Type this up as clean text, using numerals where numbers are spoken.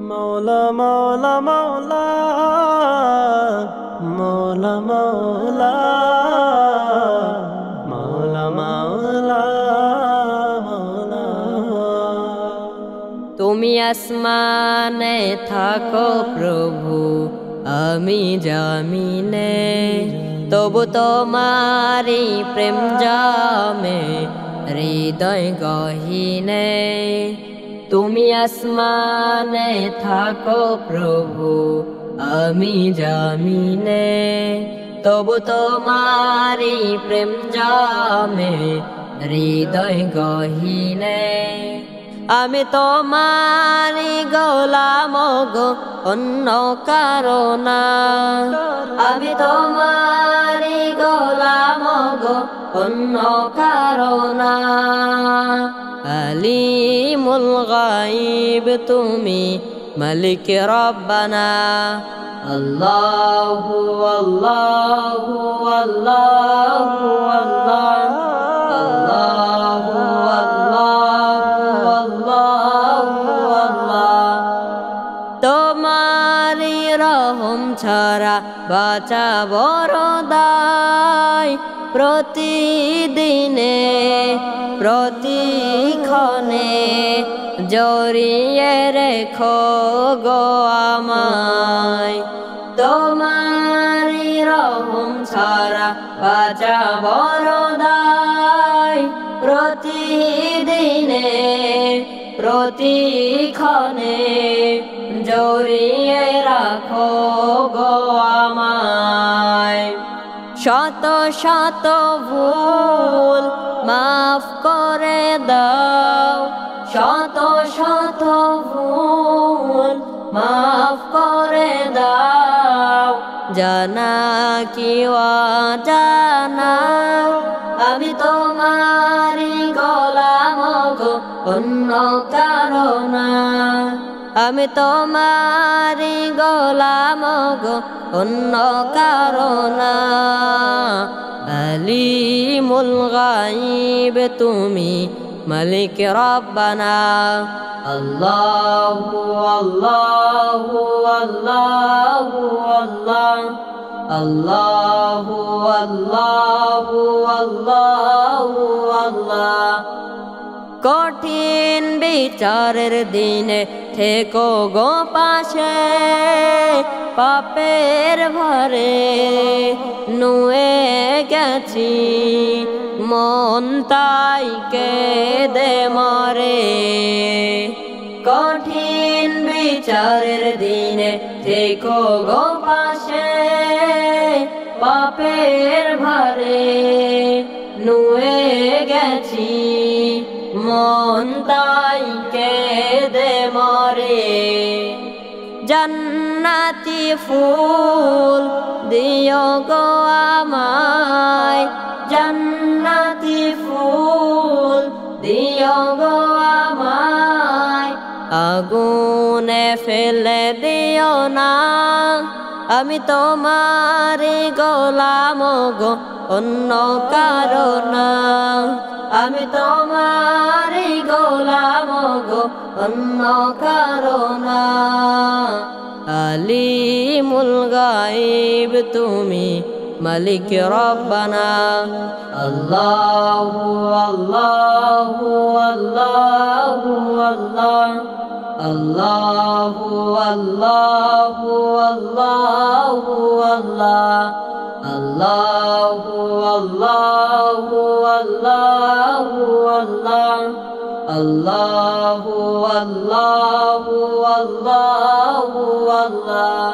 মৌলা মৌলা মৌলা মৌলা মৌলা মৌলা মৌলা মৌলা। তুমি আসমানে থাকো প্রভু, আমি জামিনে, তবু তোমারি প্রেম জামে হৃদয় গহীনে। তুমি আসমানে থাকো প্রভু, আমি জামিনে, তবু তোমারি প্রেম জামে হৃদয় গহীনে। আমি তোমারি গোলাম গো, অন্য কারো না। আমি তোমারি গোলাম গো, অন্য কারো না। আলিমুল গায়ব তুমি, মালিক রব্বানা। আল্লাহু আল্লাহু আল্লাহু আল্লাহ, আল্লাহু আল্লাহু আল্লাহু আল্লাহ। তোমারি রহম ছাড়া বাঁচা বড় দায়, প্রতিদিনে প্রতিক্ষণে জড়িয়ে রেখো গো আমায়। তোমারি রহম ছাড়া বাঁচা বড় দায়, প্রতিদিনে প্রতিক্ষণে জড়িয়ে রাখো গো আমায়। শত শত ভুল মাফ করে দাও, শত শত ভুল মাফ করে দাও। জানা কি অজানা, আমি তোমারি গোলাম গো, অন্য কারো না। আমি তোমারি গোলাম গো, অন্য কারো না। আলিমুল গায়ব তুমি, মালিক রব্বানা। আল্লাহু আল্লাহু আল্লাহু আল্লাহ, আল্লাহু আল্লাহু আল্লাহু আল্লাহ। কঠিন বিচারের দিনে থেকো গো পাশে, পাপের ভারে নুয়ে গেছি, মন তাই কেঁদে মরে। কঠিন বিচারের দিনে থেকো গো পাশে, পাপের ভারে নুয়ে গেছি, মন তাই কেঁদে মরে। জান্নাতি ফুল দিও গো আমায়, জান্নাতি ফুল দিও গো আমায়। আগুনে ফেলে দিও না, আমি তোমারি গোলাম গো, অন্য কারো না। আমি তোমারি গোলাম গো, অন্য কারো না। আলিমুল গায়ব তুমি, মালিক রব্বানা। আল্লাহু আল্লাহু আল্লাহু আল্লাহ, আল্লাহু আল্লাহু আল্লাহু আল্লাহ, আল্লাহু আল্লাহু আল্লাহু আল্লাহ, আল্লাহু আল্লাহু আল্লাহু আল্লাহ।